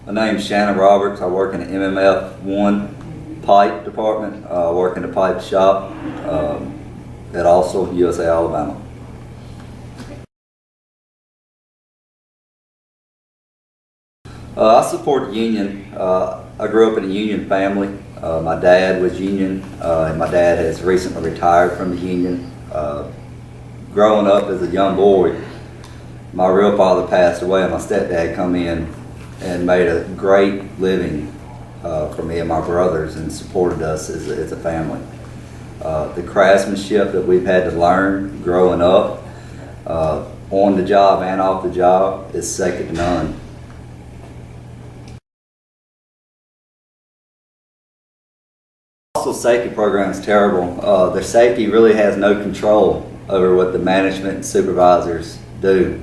My name's Shannon Roberts. I work in the MMF-1 pipe department. I work in the pipe shop at Austal USA, Alabama. I support the union. I grew up in a union family. My dad was union, and my dad has recently retired from the union. Growing up as a young boy, my real father passed away, and my stepdad come in and made a great living for me and my brothers and supported us as a family. The craftsmanship that we've had to learn growing up, on the job and off the job, is second to none. Austal safety program is terrible. Their safety really has no control over what the management and supervisors do.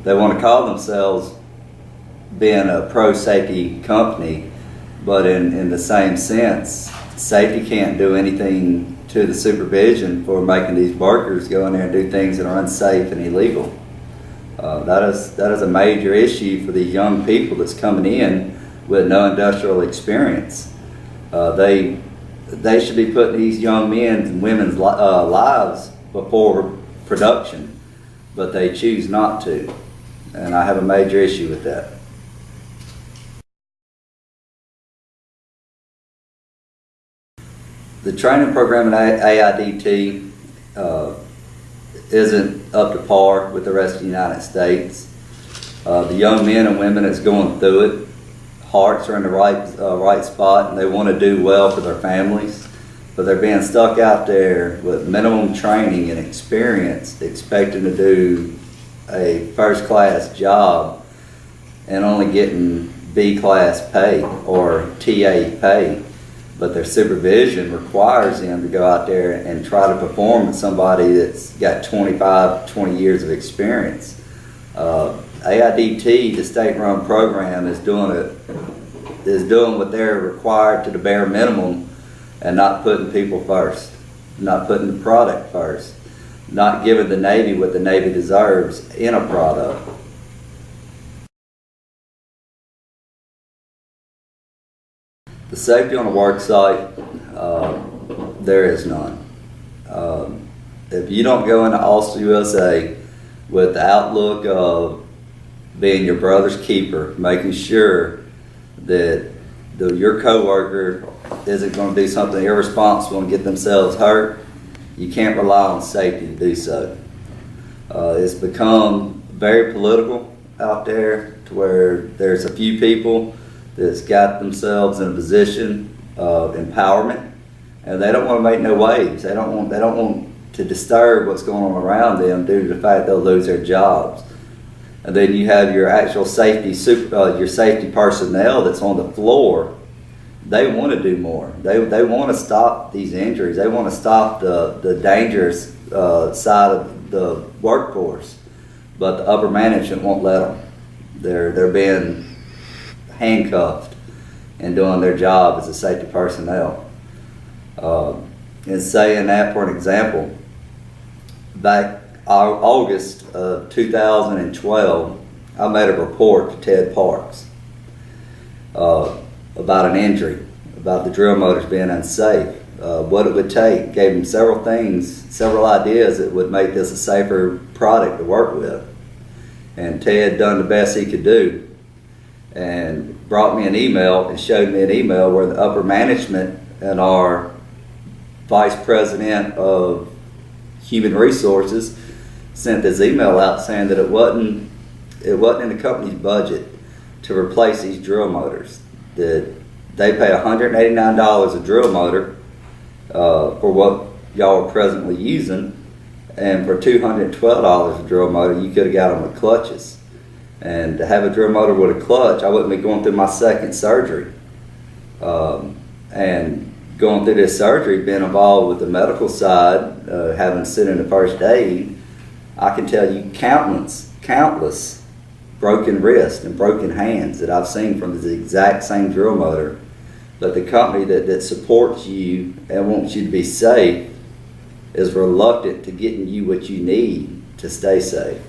They want to call themselves being a pro-safety company, but in the same sense, safety can't do anything to the supervision for making these workers go in there and do things that are unsafe and illegal. That is a major issue for these young people that's coming in with no industrial experience. They should be putting these young men's and women's lives before production, but they choose not to, and I have a major issue with that. The training program at AIDT isn't up to par with the rest of the United States. The young men and women that's going through it, hearts are in the right spot, and they want to do well for their families, but they're being stuck out there with minimum training and experience, expecting to do a first-class job and only getting B-class pay or TA pay. But their supervision requires them to go out there and try to perform with somebody that's got 20 years of experience. AIDT, the state-run program, is doing what they're required to the bare minimum, and not putting people first, not putting the product first, not giving the Navy what the Navy deserves in a product. The safety on a work site, there is none. If you don't go into Austal USA with the outlook of being your brother's keeper, making sure that your coworker isn't going to do something irresponsible and get themselves hurt, you can't rely on safety to do so. It's become very political out there, to where there's a few people that's got themselves in a position of empowerment, and they don't want to make no waves. They don't want to disturb what's going on around them due to the fact they'll lose their jobs. And then you have your actual your safety personnel that's on the floor. They want to do more. They want to stop these injuries. They want to stop the dangerous side of the workforce, but the upper management won't let them. They're being handcuffed and doing their job as a safety personnel. And saying that, for an example, back August of 2012, I made a report to Ted Parks about an injury, about the drill motors being unsafe, what it would take. Gave him several ideas that would make this a safer product to work with. And Ted done the best he could do, and brought me an email and showed me an email where the upper management and our vice president of human resources sent this email out saying that it wasn't in the company's budget to replace these drill motors. That they pay $189 a drill motor for what y'all are presently using, and for $212 a drill motor, you could have got them with clutches. And to have a drill motor with a clutch, I wouldn't be going through my second surgery. And going through this surgery, being involved with the medical side, having to sit in the first aid, I can tell you countless broken wrists and broken hands that I've seen from the exact same drill motor. But the company that supports you and wants you to be safe is reluctant to getting you what you need to stay safe.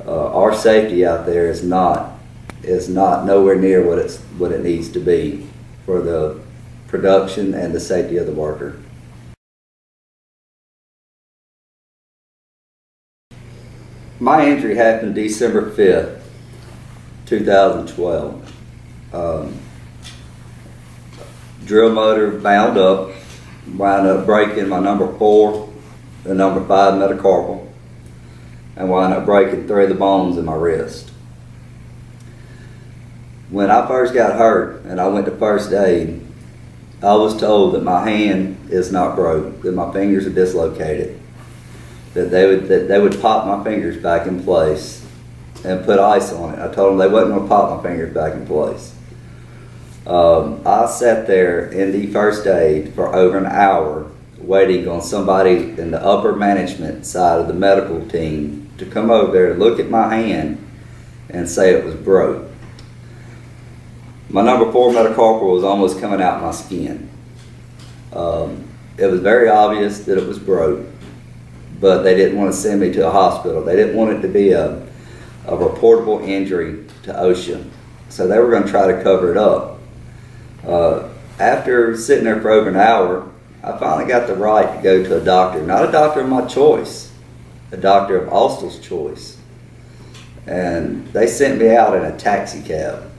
Our safety out there is not is not nowhere near what it needs to be for the production and the safety of the worker. My injury happened December 5th, 2012. Drill motor bound up, wound up breaking my number 4 and number 5 metacarpal, and wound up breaking 3 of the bones in my wrist. When I first got hurt and I went to first aid, I was told that my hand is not broke, that my fingers are dislocated, that they would pop my fingers back in place and put ice on it. I told them they wasn't going to pop my fingers back in place. I sat there in the first aid for over an hour waiting on somebody in the upper management side of the medical team to come over there and look at my hand and say it was broke. My number 4 metacarpal was almost coming out my skin. It was very obvious that it was broke, but they didn't want to send me to a hospital. They didn't want it to be a reportable injury to OSHA, so they were going to try to cover it up. After sitting there for over an hour, I finally got the right to go to a doctor, not a doctor of my choice, a doctor of Austal's choice. And they sent me out in a taxi cab.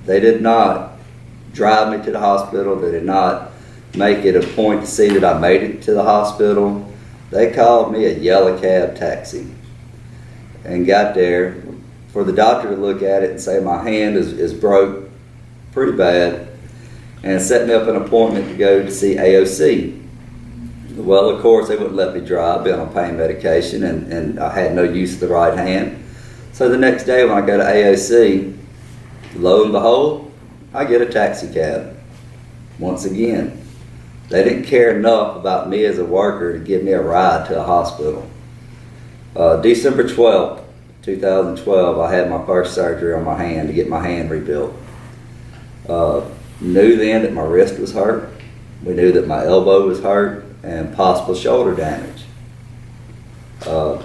They did not drive me to the hospital. They did not make it a point to see that I made it to the hospital. They called me a yellow cab taxi and got there for the doctor to look at it and say my hand is broke pretty bad, and set me up an appointment to go to see AOC. Well, of course, they wouldn't let me drive, be on pain medication, and I had no use of the right hand. So the next day when I go to AOC, lo and behold, I get a taxi cab. Once again, they didn't care enough about me as a worker to give me a ride to a hospital. December 12th, 2012, I had my first surgery on my hand to get my hand rebuilt. Knew then that my wrist was hurt. We knew that my elbow was hurt and possible shoulder damage. The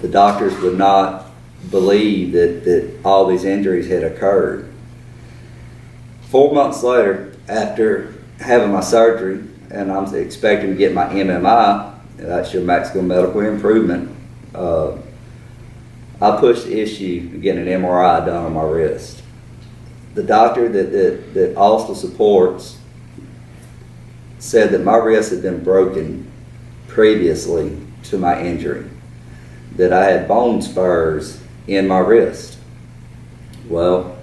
doctors would not believe that all these injuries had occurred. 4 months later, after having my surgery, and I'm expecting to get my MMI, that's your maximum medical improvement, I pushed the issue of getting an MRI done on my wrist. The doctor that Austal supports said that my wrist had been broken previously to my injury, that I had bone spurs in my wrist. Well,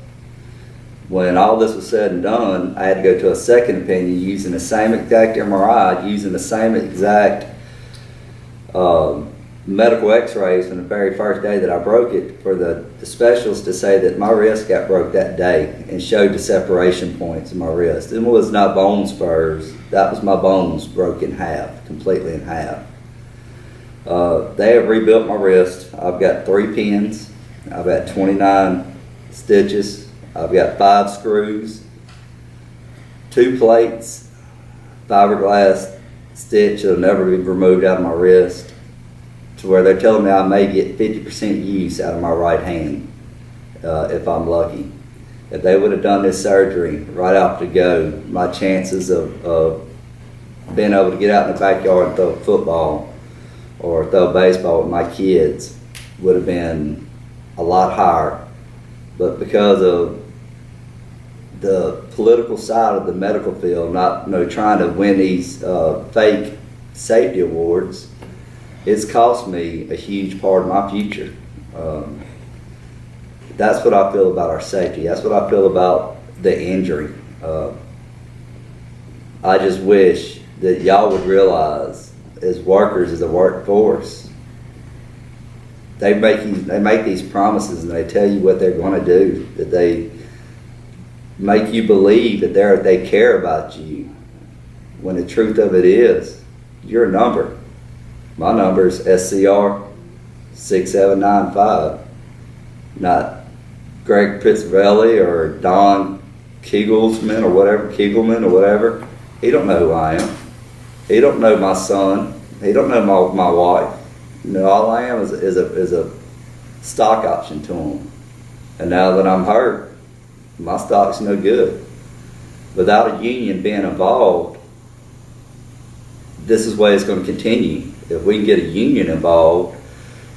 when all this was said and done, I had to go to a second opinion using the same exact MRI, using the same exact medical x-rays from the very first day that I broke it, for the specialist to say that my wrist got broke that day and showed the separation points in my wrist. It was not bone spurs, that was my bones broke in half, completely in half. They have rebuilt my wrist. I've got 3 pins, I've got 29 stitches, I've got 5 screws, 2 plates, fiberglass stitch that'll never be removed out of my wrist, to where they're telling me I may get 50% use out of my right hand if I'm lucky. If they would have done this surgery right off the go, my chances of being able to get out in the backyard and throw a football or throw a baseball with my kids would have been a lot higher. But because of the political side of the medical field, not trying to win these fake safety awards, it's cost me a huge part of my future. That's what I feel about our safety. That's what I feel about the injury. I just wish that y'all would realize, as workers, as a workforce, they make these promises and they tell you what they're going to do, that they make you believe that they care about you, when the truth of it is, you're a number. My number is SCR 6795, not Greg Pizzavelli or Don Kegelman or whatever. He don't know who I am. He don't know my son. He don't know my wife. All I am is a stock option to him. And now that I'm hurt, my stock's no good. Without a union being involved, this is the way it's going to continue. If we can get a union involved,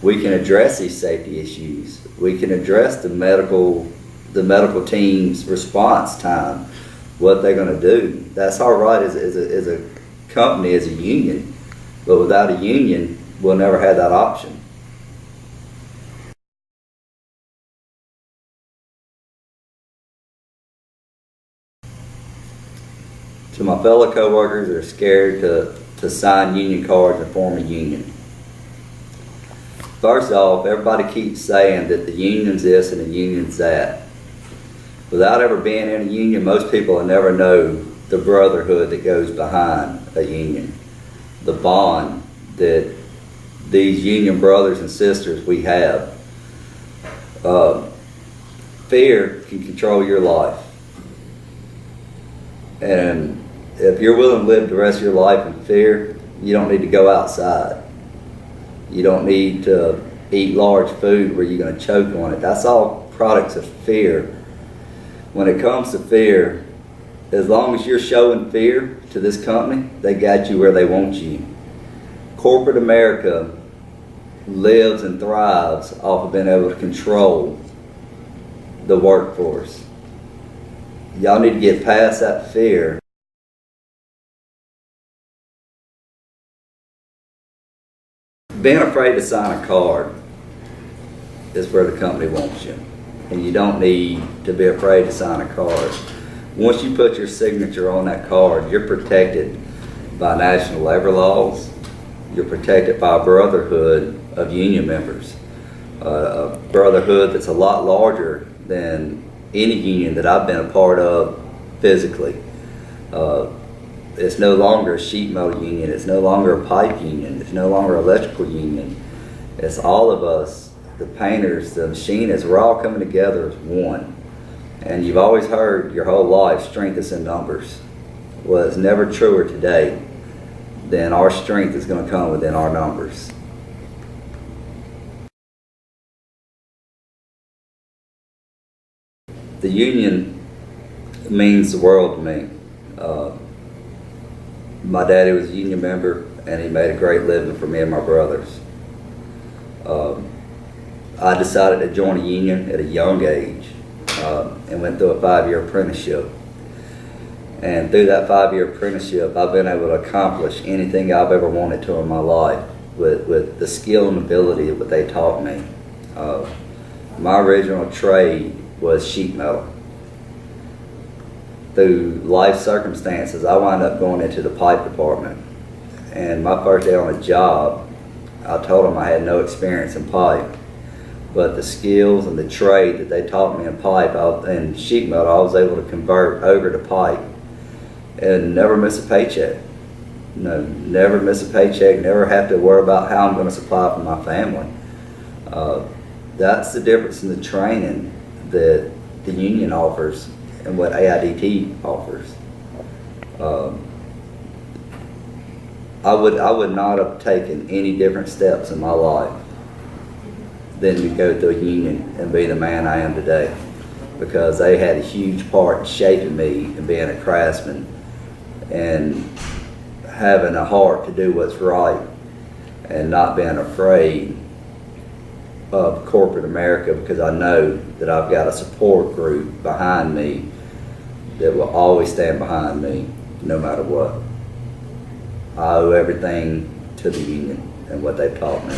we can address these safety issues. We can address the medical team's response time, what they're going to do. That's all right as a company, as a union. But without a union, we'll never have that option. To my fellow coworkers that are scared to sign union cards and form a union. First off, everybody keeps saying that the union's this and the union's that. Without ever being in a union, most people will never know the brotherhood that goes behind a union. The bond that these union brothers and sisters we have. Fear can control your life. And if you're willing to live the rest of your life in fear, you don't need to go outside. You don't need to eat large food where you're going to choke on it. That's all products of fear. When it comes to fear, as long as you're showing fear to this company, they got you where they want you. Corporate America lives and thrives off of being able to control the workforce. Y'all need to get past that fear. Being afraid to sign a card is where the company wants you. And you don't need to be afraid to sign a card. Once you put your signature on that card, you're protected by national labor laws. You're protected by a brotherhood of union members. A brotherhood that's a lot larger than any union that I've been a part of physically. It's no longer a sheet metal union. It's no longer a pipe union. It's no longer an electrical union. It's all of us, the painters, the machinists, we're all coming together as one. And you've always heard your whole life, strength is in numbers. Well, it's never truer today than our strength is going to come within our numbers. The union means the world to me. My daddy was a union member, and he made a great living for me and my brothers. I decided to join a union at a young age and went through a 5-year apprenticeship. And through that 5-year apprenticeship, I've been able to accomplish anything I've ever wanted to in my life with the skill and ability of what they taught me. My original trade was sheet metal. Through life circumstances, I wound up going into the pipe department. And my first day on the job, I told them I had no experience in pipe. But the skills and the trade that they taught me in pipe and sheet metal, I was able to convert over to pipe and never miss a paycheck. No, never miss a paycheck, never have to worry about how I'm going to supply for my family. That's the difference in the training that the union offers and what AIDT offers. I would not have taken any different steps in my life than to go through a union and be the man I am today, because they had a huge part in shaping me and being a craftsman and having a heart to do what's right and not being afraid of corporate America, because I know that I've got a support group behind me that will always stand behind me no matter what. I owe everything to the union and what they've taught me.